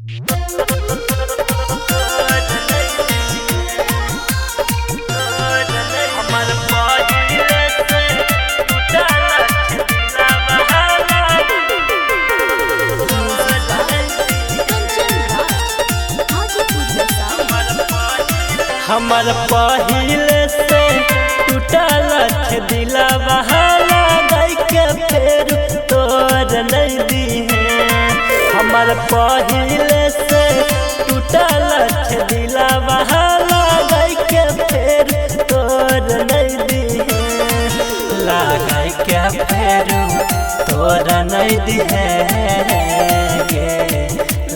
हमर पहिले से टूटल दिला बहाला गई के फेर तोर नहीं दीहे। हमर पहिले से टूटल दिला बहाला गई के फेर तोर नहीं दीहे। लगाई के फेर तोर नहीं दीहे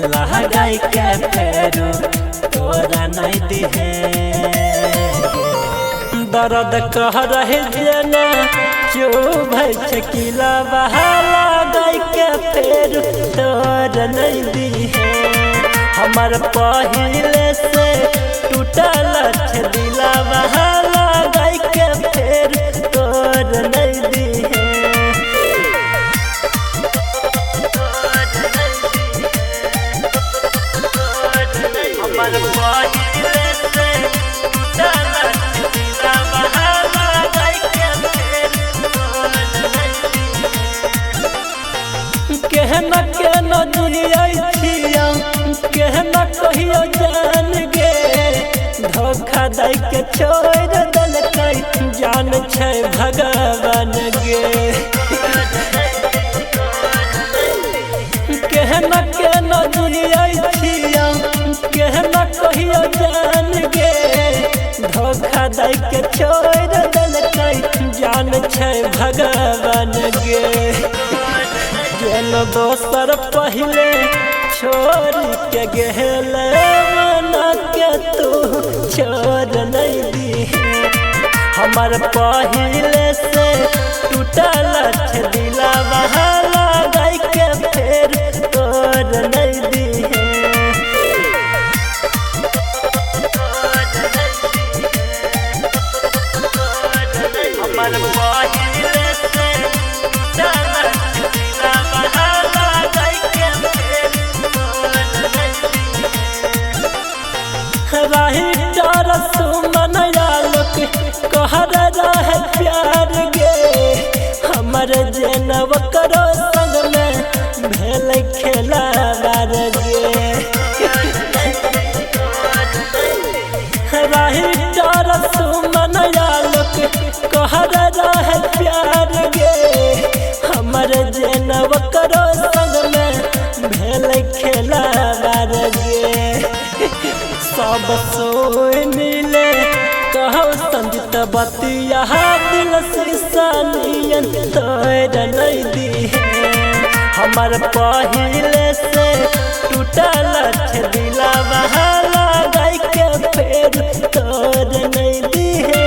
लगाई के फेर तोरा नहीं दिहे। दर्द कह रहे जना चुभ छकिला बहाला गई के फेर तोरा नहीं दिहे। हमर पहिले से टूटल दिला बहाला गई के फेर तोरा नहीं दिहे। कहना केना जिया कहना कहियो जान गे धोखा दै के छोड़ देलकै जान छै भगवान गे। कहना केना जिया कहना कहियो जान गे धोखा दै के छोड़ देलकै जान छै भगवान गे। गेल दोसर पहले छोड़ के गेल मना के तू छोड़ नहीं दिहे। हमर पहिले से टूटल दिला बहाला गई के फेर तोर नहीं दिहे। हमर पहिले से राही डर सुमन आलोक कहर रहे प्यार गे। हमर जनव करो संग में भेल खेला बार गे। राही डर सुमन आलोक कहर रहे प्यार गे। हमर जनव करो संग में भेल खेला बार गे। सब सुनिले कहो संजित बतिया दिल शीशानियन तोर नहीं दिहे। हमर पहिले से टूटल दिला बहाला गई के फेर तोर नहीं दिहे।